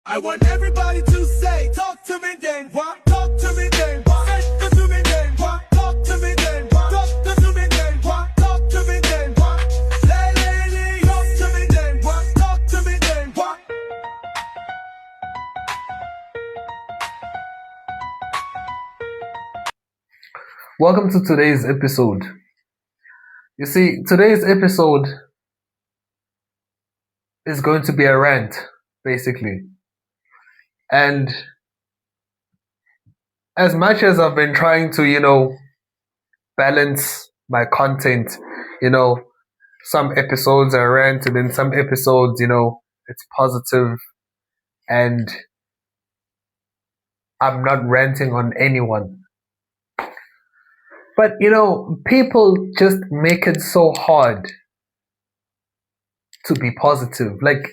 I want everybody to say, talk to me then, what? Talk to me then, what? Talk to me then, what? Talk to me then, what? Talk to me then, what? Talk to me then, what? Lady, talk to me then, what? Talk to me then, what? Welcome to today's episode. You see, today's episode is going to be a rant, basically. And as much as I've been trying to, balance my content, some episodes are rant and then some episodes, it's positive and I'm not ranting on anyone. But, people just make it so hard to be positive. Like,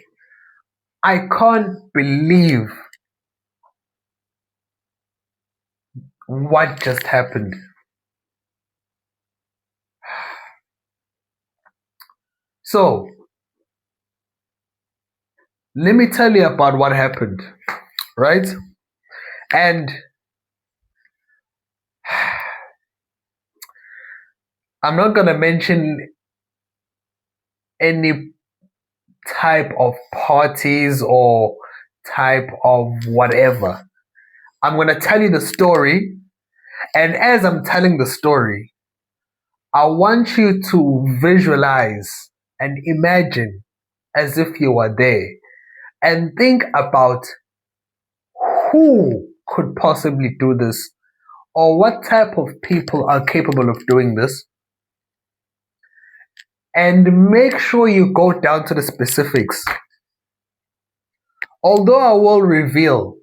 I can't believe what just happened. So, let me tell you about what happened, right? And I'm not going to mention any type of parties or type of whatever. I'm going to tell you the story. And as I'm telling the story, I want you to visualize and imagine as if you were there and think about who could possibly do this or what type of people are capable of doing this. And make sure you go down to the specifics. Although I will reveal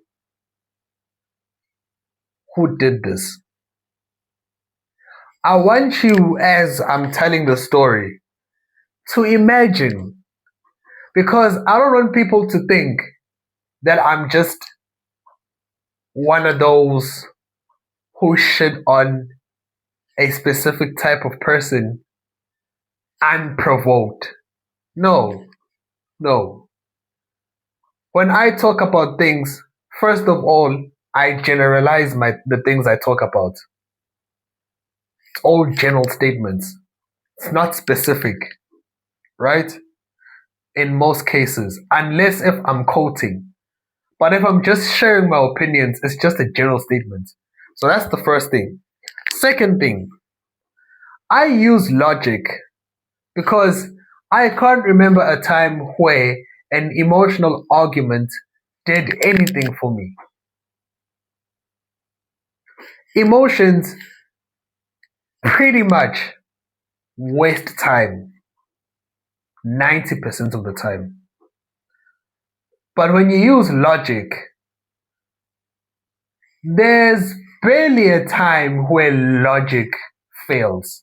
who did this, I want you, as I'm telling the story, to imagine, because I don't want people to think that I'm just one of those who shit on a specific type of person unprovoked. No. When I talk about things, first of all, I generalize the things I talk about. It's all general statements. It's not specific, right? In most cases, unless if I'm quoting. But if I'm just sharing my opinions, it's just a general statement. So that's the first thing. Second thing, I use logic because I can't remember a time where an emotional argument did anything for me. Emotions pretty much waste time 90% of the time. But when you use logic, there's barely a time where logic fails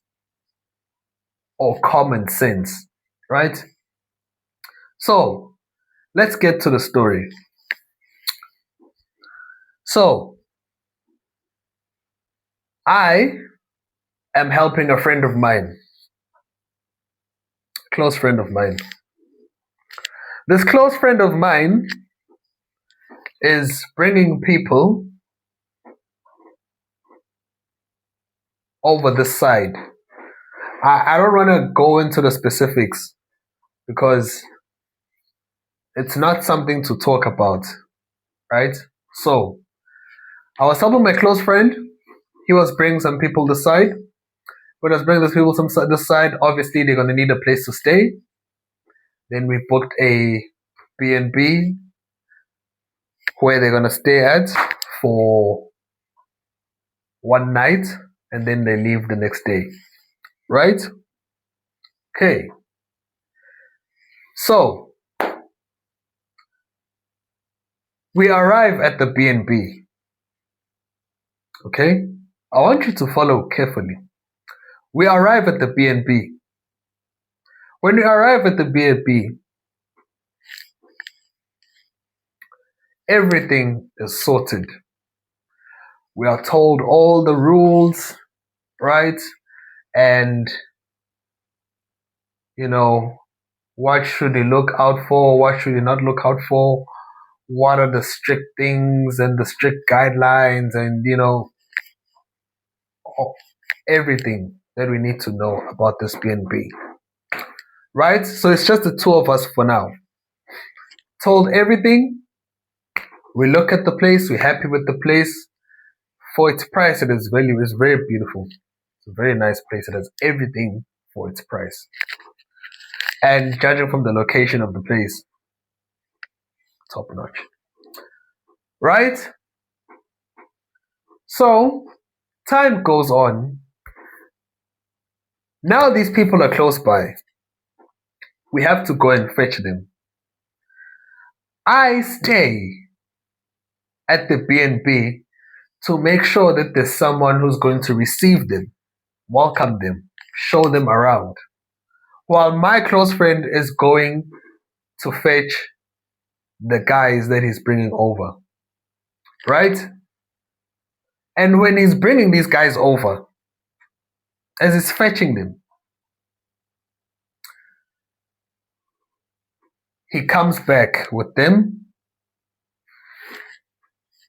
or common sense, right? So, let's get to the story. So, I am helping a friend of mine, close friend of mine. This close friend of mine is bringing people over this side. I don't want to go into the specifics because it's not something to talk about, right? So, I was helping my close friend. He was bringing some people this side. When I was bringing those people this side, obviously they're going to need a place to stay. Then we booked a B&B where they're going to stay at for one night and then they leave the next day, right? Okay. So, we arrive at the B&B. Okay? I want you to follow carefully. We arrive at the B&B. When we arrive at the B&B, everything is sorted. We are told all the rules, right? And, what should you look out for? What should you not look out for? what are the strict things and the strict guidelines and, everything that we need to know about this BNB. Right? So it's just the two of us for now. Told everything. We look at the place. We're happy with the place. For its price, it is value. It's very beautiful. It's a very nice place. It has everything for its price. And judging from the location of the place, top notch. Right? So, time goes on. Now these people are close by. We have to go and fetch them. I stay at the B&B to make sure that there's someone who's going to receive them, welcome them, show them around. While my close friend is going to fetch the guys that he's bringing over. Right? And when he's bringing these guys over, as he's fetching them, he comes back with them.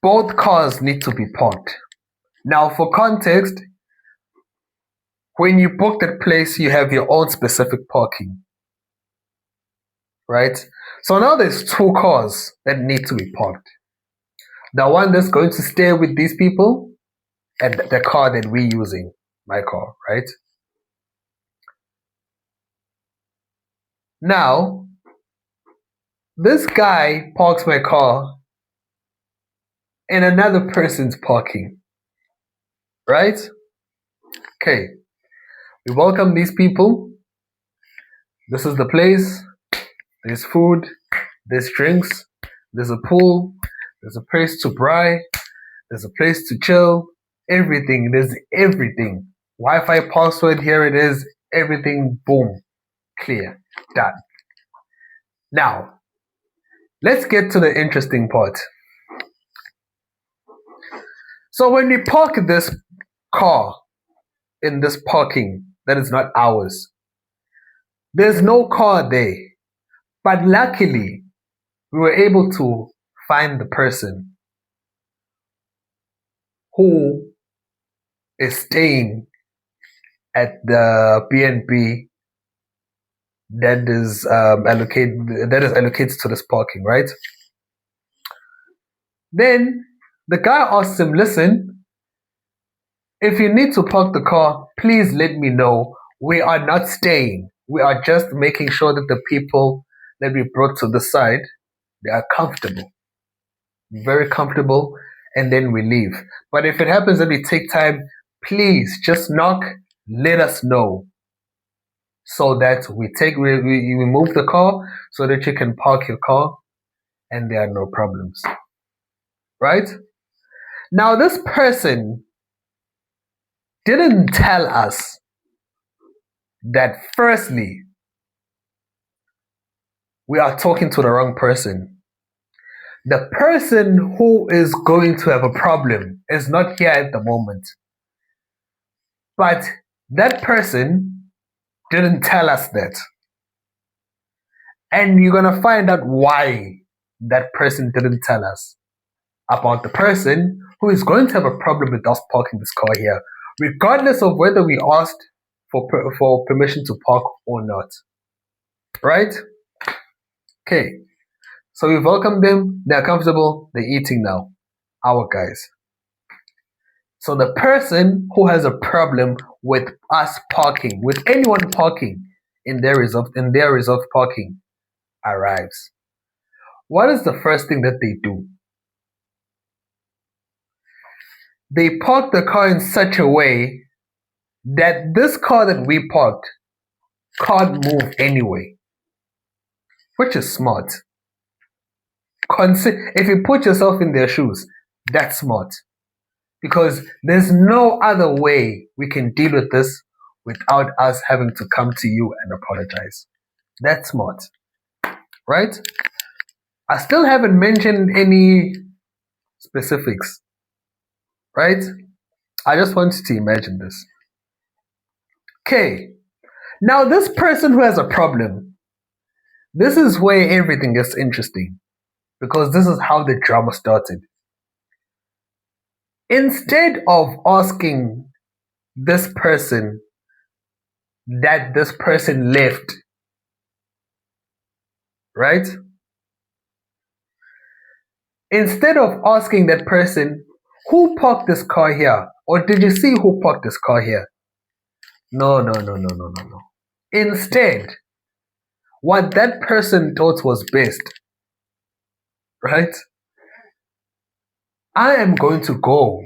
Both cars need to be parked. Now, for context, when you book that place, you have your own specific parking. Right? So now there's two cars that need to be parked. The one that's going to stay with these people and the car that we're using, my car, right? Now, this guy parks my car in another person's parking, right? Okay, we welcome these people. This is the place. There's food, there's drinks, there's a pool, there's a place to braai, there's a place to chill, everything, there's everything. Wi-Fi password, here it is, everything, boom, clear, done. Now, let's get to the interesting part. So when we park this car in this parking that is not ours, there's no car there. But luckily, we were able to find the person who is staying at the BNB that is allocated to this parking, right? Then the guy asks him, listen, if you need to park the car, please let me know. We are not staying. We are just making sure that the people that we brought to the side, they are comfortable, very comfortable, and then we leave. But if it happens that we take time, please just knock, let us know, so that we move the car so that you can park your car and there are no problems. Right? Now this person didn't tell us that firstly, we are talking to the wrong person. The person who is going to have a problem is not here at the moment. But that person didn't tell us that. And you're going to find out why that person didn't tell us about the person who is going to have a problem with us parking this car here, regardless of whether we asked for permission to park or not. Right? Okay. So we welcome them. They're comfortable. They're eating now. Our guys. So the person who has a problem with us parking, with anyone parking in their reserved parking, arrives. What is the first thing that they do? They park the car in such a way that this car that we parked can't move anyway, which is smart. If you put yourself in their shoes, that's smart. Because there's no other way we can deal with this without us having to come to you and apologize. That's smart. Right? I still haven't mentioned any specifics. Right? I just want you to imagine this. Okay. Now this person who has a problem, this is where everything gets interesting. because this is how the drama started. Instead of asking this person that this person left, right? Instead of asking that person, who parked this car here? Or did you see who parked this car here? No. Instead, what that person thought was best, right? I am going to go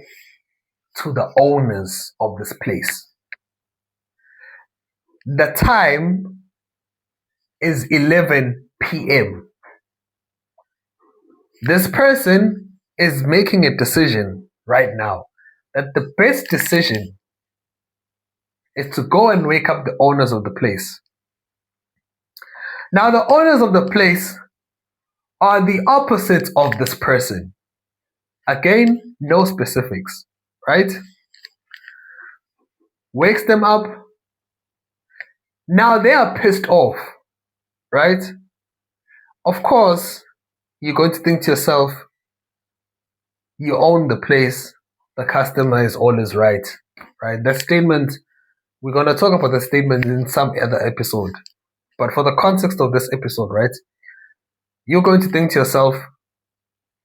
to the owners of this place. The time is 11 p.m. This person is making a decision right now that the best decision is to go and wake up the owners of the place. Now, the owners of the place are the opposite of this person. Again, no specifics, right? Wakes them up. Now they are pissed off, right? Of course, you're going to think to yourself, you own the place, the customer is always right? That statement, we're going to talk about the statement in some other episode. But for the context of this episode, right? You're going to think to yourself,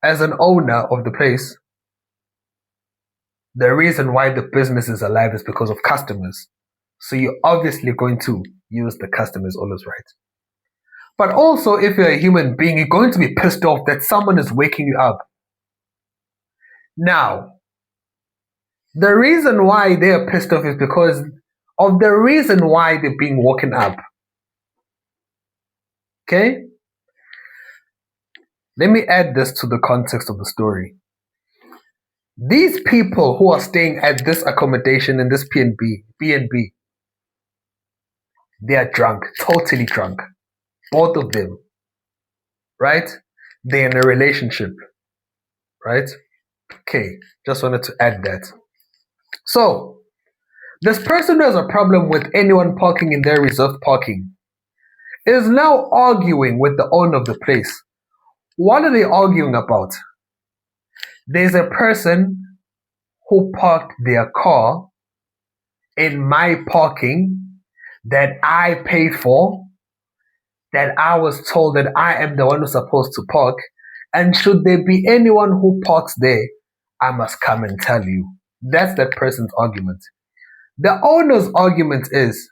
as an owner of the place, the reason why the business is alive is because of customers. So you're obviously going to use the customers always right. But also, if you're a human being, you're going to be pissed off that someone is waking you up. Now, the reason why they are pissed off is because of the reason why they're being woken up. Okay? Let me add this to the context of the story. These people who are staying at this accommodation in this B&B, they are drunk, totally drunk. Both of them, right? They're in a relationship, right? Okay, just wanted to add that. So, this person who has a problem with anyone parking in their reserved parking is now arguing with the owner of the place. What are they arguing about? There's a person who parked their car in my parking that I paid for, that I was told that I am the one who's supposed to park, and should there be anyone who parks there, I must come and tell you. That's that person's argument. The owner's argument is,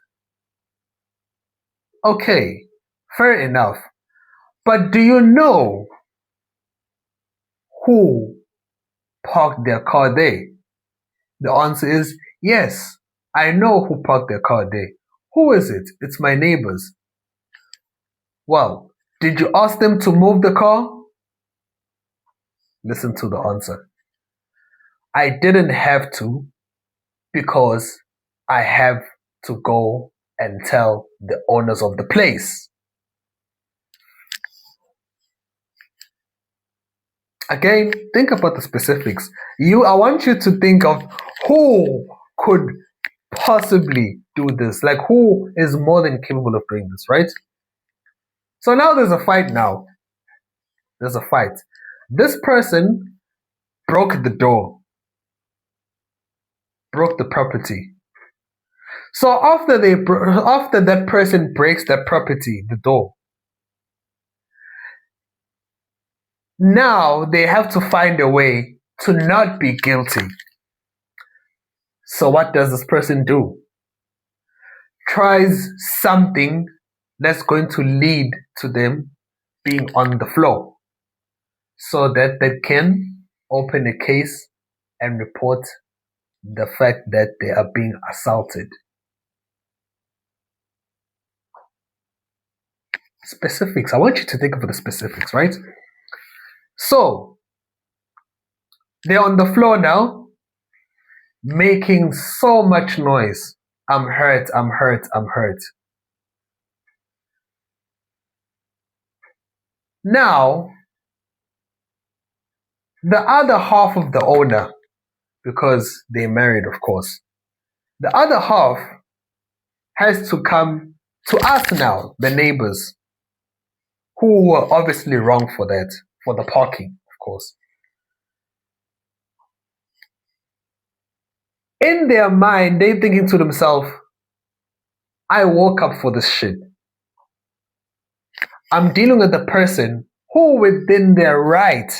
okay, fair enough, but do you know who parked their car there? The answer is, yes, I know who parked their car there. Who is it? It's my neighbors. Well, did you ask them to move the car? Listen to the answer. I didn't have to, because I have to go and tell the owners of the place. Again, think about the specifics. I want you to think of who could possibly do this. Like, who is more than capable of doing this, right? So now there's a fight now. There's a fight. This person broke the door. Broke the property. So after that person breaks that property, the door, now they have to find a way to not be guilty. So what does this person do? Tries something that's going to lead to them being on the floor, so that they can open a case and report the fact that they are being assaulted. Specifics. I want you to think of the specifics, right? So, they're on the floor now, making so much noise. I'm hurt, I'm hurt, I'm hurt. Now, the other half of the owner, because they're married, of course, the other half has to come to us now, the neighbors, who were obviously wrong for that, for the parking, of course. In their mind, they're thinking to themselves, I woke up for this shit. I'm dealing with a person who, within their right,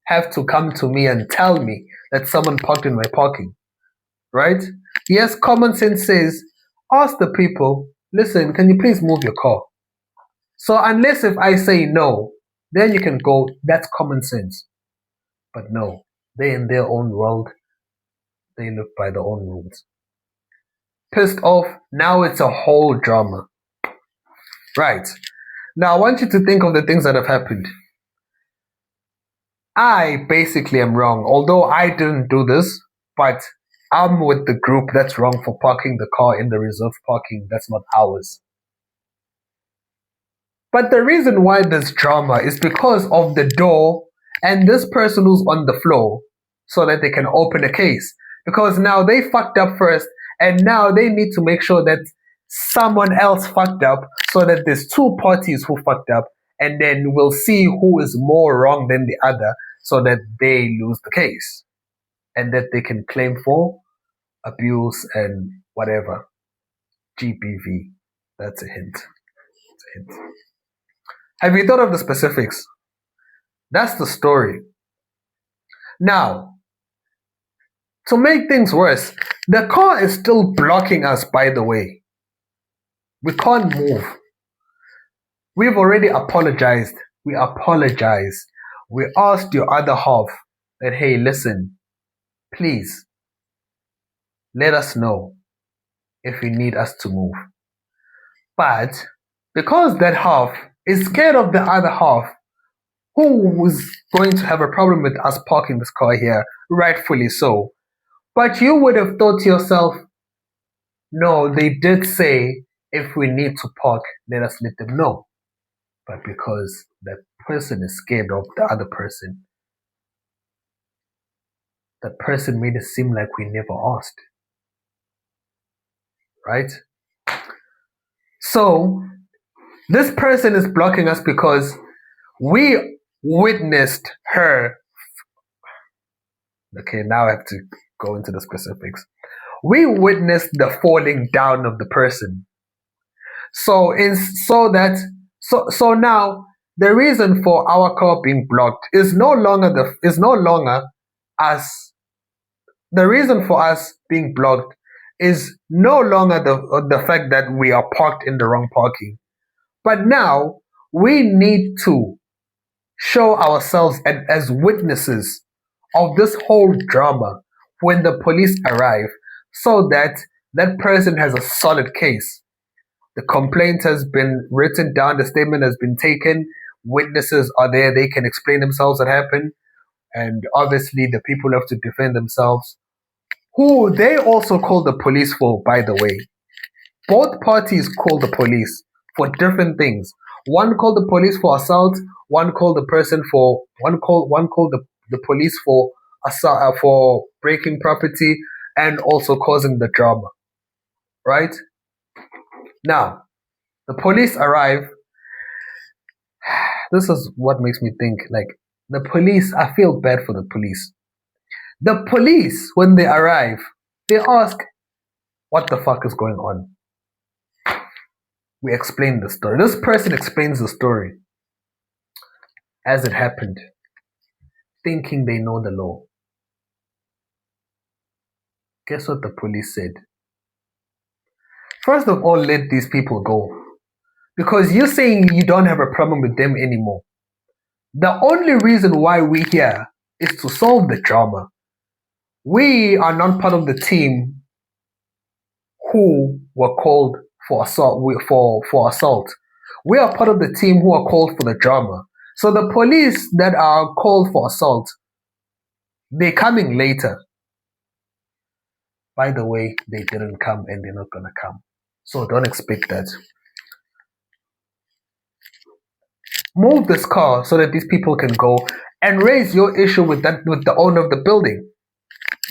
have to come to me and tell me that someone parked in my parking, right? Yes, common sense says, ask the people, listen, can you please move your car? So unless if I say no, then you can go, that's common sense. But no, they're in their own world, they live by their own rules. Pissed off, now it's a whole drama. Right. Now I want you to think of the things that have happened. I basically am wrong, although I didn't do this, but I'm with the group that's wrong for parking the car in the reserved parking that's not ours. But the reason why there's drama is because of the door and this person who's on the floor so that they can open a case. Because now they fucked up first and now they need to make sure that someone else fucked up so that there's two parties who fucked up and then we'll see who is more wrong than the other so that they lose the case and that they can claim for abuse and whatever. GBV. That's a hint. That's a hint. Have you thought of the specifics? That's the story. Now, to make things worse, the car is still blocking us, by the way. We can't move. We've already apologized. We apologize. We asked your other half that, hey, listen, please, let us know if you need us to move. But because that half is scared of the other half, who was going to have a problem with us parking this car here, rightfully so. But you would have thought to yourself, no, they did say if we need to park, let us let them know. But because that person is scared of the other person, that person made it seem like we never asked. Right? So, this person is blocking us because we witnessed her. Okay, now I have to go into the specifics. We witnessed the falling down of the person. So now the reason for our car being blocked is no longer us. The reason for us being blocked is no longer the fact that we are parked in the wrong parking. But now we need to show ourselves as witnesses of this whole drama when the police arrive so that that person has a solid case. The complaint has been written down, the statement has been taken, witnesses are there, they can explain themselves what happened, and obviously the people have to defend themselves, who they also call the police for, by the way. Both parties call the police for different things. One called the police for assault, one called the police for assault, for breaking property and also causing the drama. Right? Now, the police arrive. This is what makes me think, like, the police, I feel bad for the police. The police, when they arrive, they ask, what the fuck is going on? We explain the story. This person explains the story as it happened, thinking they know the law. Guess what the police said? First of all, let these people go. Because you're saying you don't have a problem with them anymore. The only reason why we're here is to solve the drama. We are not part of the team who were called for assault. For assault. We are part of the team who are called for the drama. So the police that are called for assault, they're coming later. By the way, they didn't come and they're not gonna come. So don't expect that. Move this car so that these people can go and raise your issue with the owner of the building.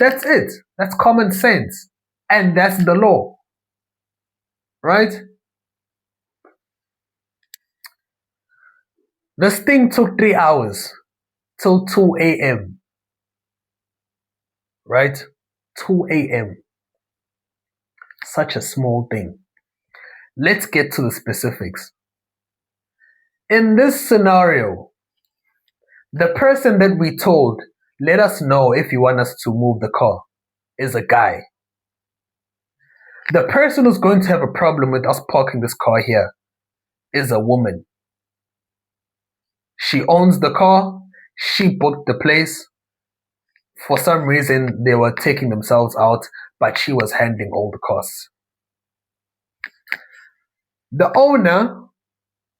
That's it. That's common sense. And that's the law. Right? This thing took 3 hours till 2 a.m., right? 2 a.m. Such a small thing. Let's get to the specifics. In this scenario, the person that we told, let us know if you want us to move the car, is a guy. The person who's going to have a problem with us parking this car here is a woman. She owns the car. She booked the place. For some reason, they were taking themselves out, but she was handling all the costs. The owner,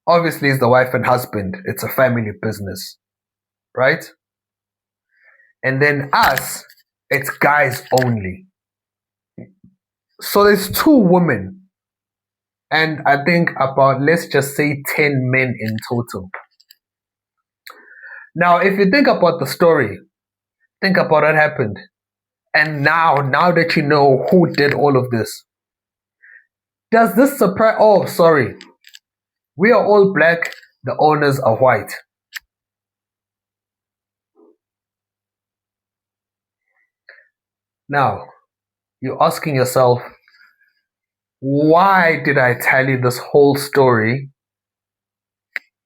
obviously, is the wife and husband. It's a family business, right? And then us, it's guys only. So there's 2 women, and I think about, let's just say, 10 men in total. Now, if you think about the story, think about what happened. And now that you know who did all of this, does this surprise? Oh, sorry. We are all black. The owners are white. Now, you're asking yourself, why did I tell you this whole story?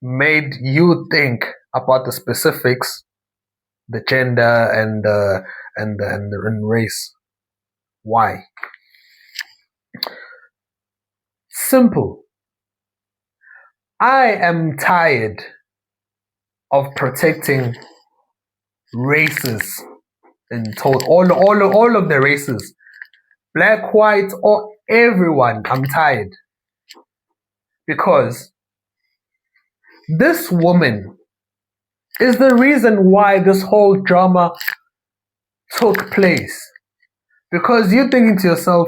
Made you think about the specifics, the gender and race. Why? Simple. I am tired of protecting races in total, all of the races, black, white, or everyone. I'm tired because this woman is the reason why this whole drama took place. Because you're thinking to yourself,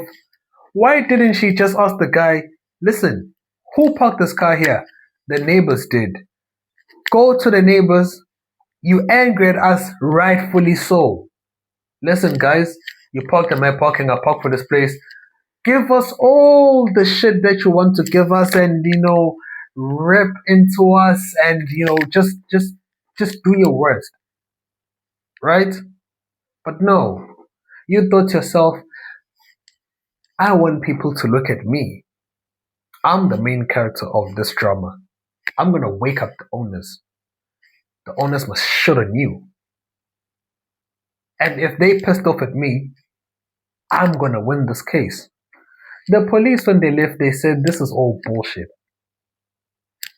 why didn't she just ask the guy, listen, who parked this car here? The neighbors did. Go to the neighbors. You angry at us, rightfully so. Listen, guys, you parked in my parking, I parked for this place. Give us all the shit that you want to give us and, rip into us and, just do your worst. Right? But no, you thought to yourself, I want people to look at me. I'm the main character of this drama. I'm going to wake up the owners. The owners must shoot on you. And if they pissed off at me, I'm going to win this case. The police, when they left, they said, this is all bullshit.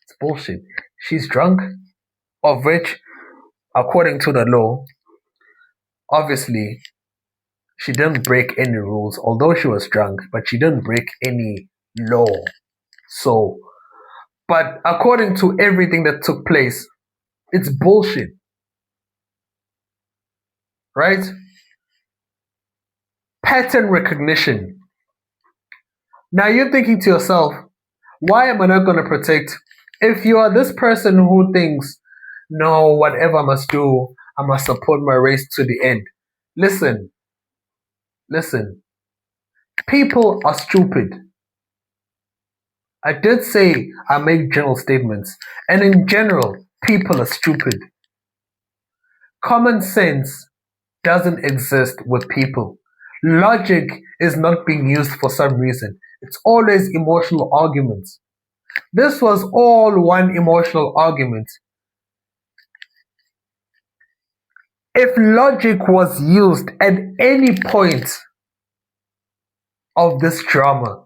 It's bullshit. She's drunk, of which, according to the law, obviously, she didn't break any rules, although she was drunk, but she didn't break any law. So, but according to everything that took place, it's bullshit. Right? Pattern recognition. Now you're thinking to yourself, why am I not going to protect? If you are this person who thinks, no, whatever I must do, I must support my race to the end. Listen. People are stupid. I did say I make general statements, and in general, people are stupid. Common sense doesn't exist with people. Logic is not being used for some reason. It's always emotional arguments. This was all one emotional argument. If logic was used at any point of this drama,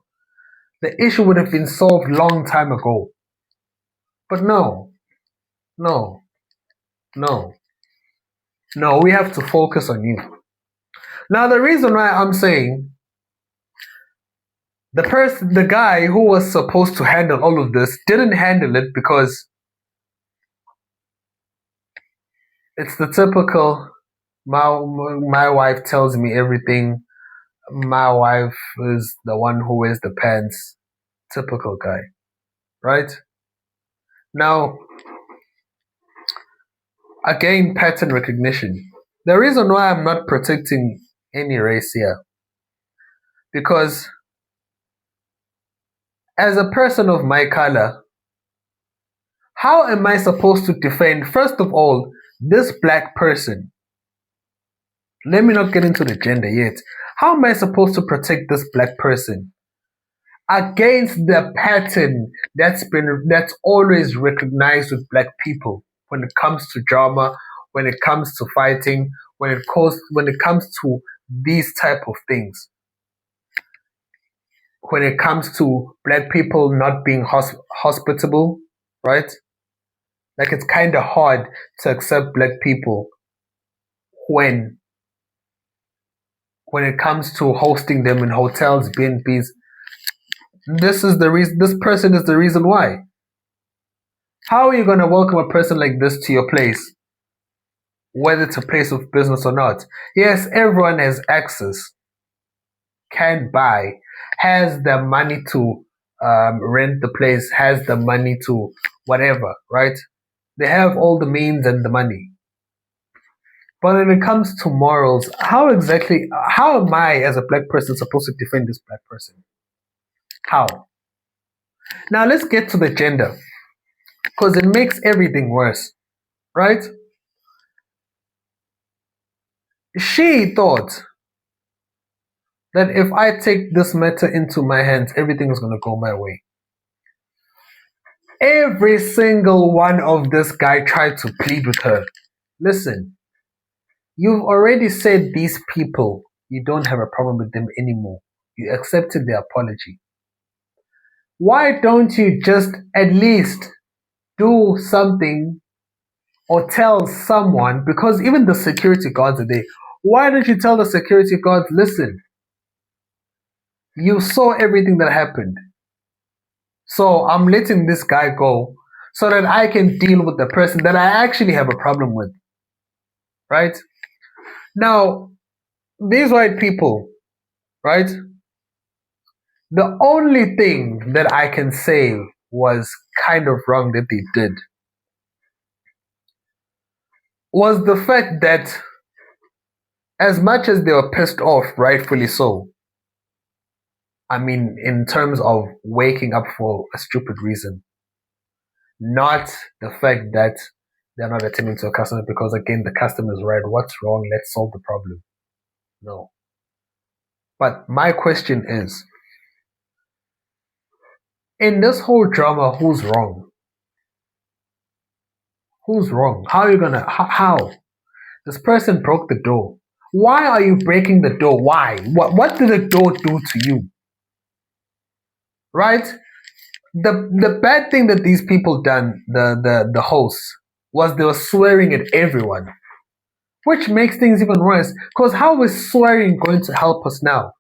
the issue would have been solved long time ago. But no, we have to focus on you. Now the reason why I'm saying the guy who was supposed to handle all of this didn't handle it because it's the typical, my wife tells me everything, my wife is the one who wears the pants, typical guy, right? Now, again, pattern recognition. The reason why I'm not protecting any race here, because as a person of my color, How am I supposed to defend, first of all, this black person? Let me not get into the gender yet. How am I supposed to protect this black person against the pattern that's always recognized with black people when it comes to drama, when it comes to fighting, when it comes to these type of things, when it comes to black people not being hospitable, right? Like it's kind of hard to accept black people when it comes to hosting them in hotels, B&Bs. This is the reason. This person is the reason why. How are you going to welcome a person like this to your place, whether it's a place of business or not? Yes, everyone has access, can buy, has the money to rent the place, has the money to whatever, right? They have all the means and the money. But when it comes to morals, how am I as a black person supposed to defend this black person? How? Now let's get to the gender, because it makes everything worse, right? She thought that if I take this matter into my hands, everything is going to go my way. Every single one of this guy tried to plead with her. Listen, you've already said these people, you don't have a problem with them anymore. You accepted their apology. Why don't you just at least do something or tell someone, because even the security guards are there. Why don't you tell the security guards, listen, you saw everything that happened. So I'm letting this guy go so that I can deal with the person that I actually have a problem with. Right? Now, these white people, right? The only thing that I can say was kind of wrong that they did was the fact that as much as they were pissed off, rightfully so, I mean, in terms of waking up for a stupid reason, not the fact that they're not attending to a customer because, again, the customer is right. What's wrong? Let's solve the problem. No. But my question is, in this whole drama, who's wrong? Who's wrong? How are you gonna, how? This person broke the door. Why are you breaking the door? Why? What did the door do to you? Right? The bad thing that these people done, the hosts, was they were swearing at everyone, which makes things even worse. Because how is swearing going to help us now?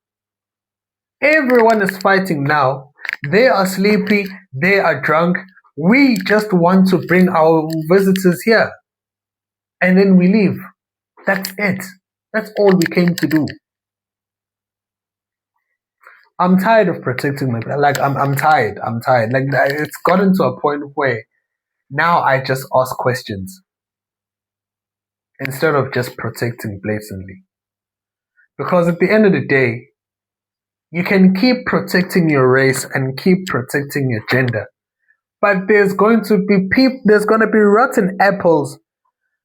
Everyone is fighting now. They are sleepy. They are drunk. We just want to bring our visitors here, and then we leave. That's it. That's all we came to do. I'm tired of protecting my, like, I'm tired. Like, it's gotten to a point where now I just ask questions instead of just protecting blatantly. Because at the end of the day, you can keep protecting your race and keep protecting your gender, but there's going to be rotten apples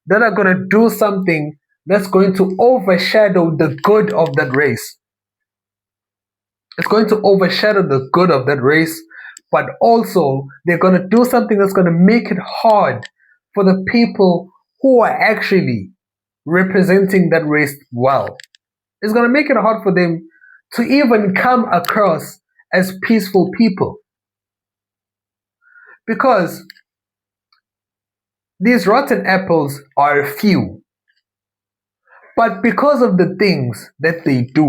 that are going to do something that's going to overshadow the good of that race. It's going to overshadow the good of that race, but also they're going to do something that's going to make it hard for the people who are actually representing that race well. It's going to make it hard for them to even come across as peaceful people. Because these rotten apples are few. But because of the things that they do,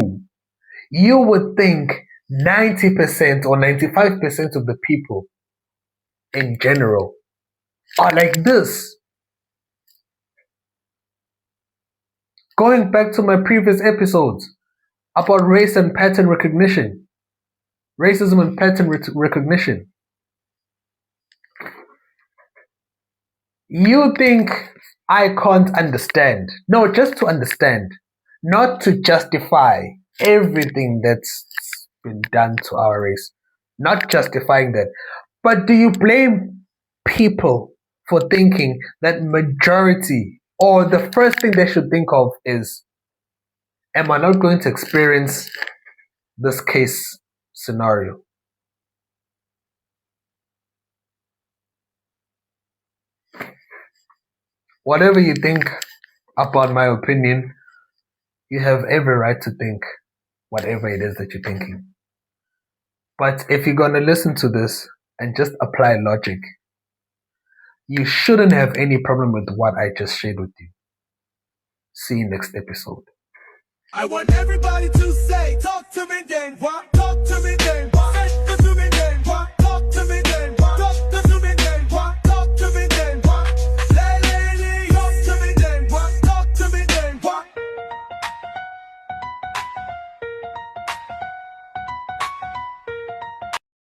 you would think 90% or 95% of the people in general are like this. Going back to my previous episodes about race and pattern recognition, racism and pattern recognition, you think I can't understand? No, just to understand, not to justify everything that's been done to our race. Not justifying that. But do you blame people for thinking that majority, or the first thing they should think of is, am I not going to experience this case scenario? Whatever you think about my opinion, you have every right to think whatever it is that you're thinking. But if you're going to listen to this and just apply logic, you shouldn't have any problem with what I just shared with you. See you next episode. I want everybody to say, talk to me, Ntenjwa. Talk to me, Ntenjwa. Say to me, Ntenjwa. Talk to me.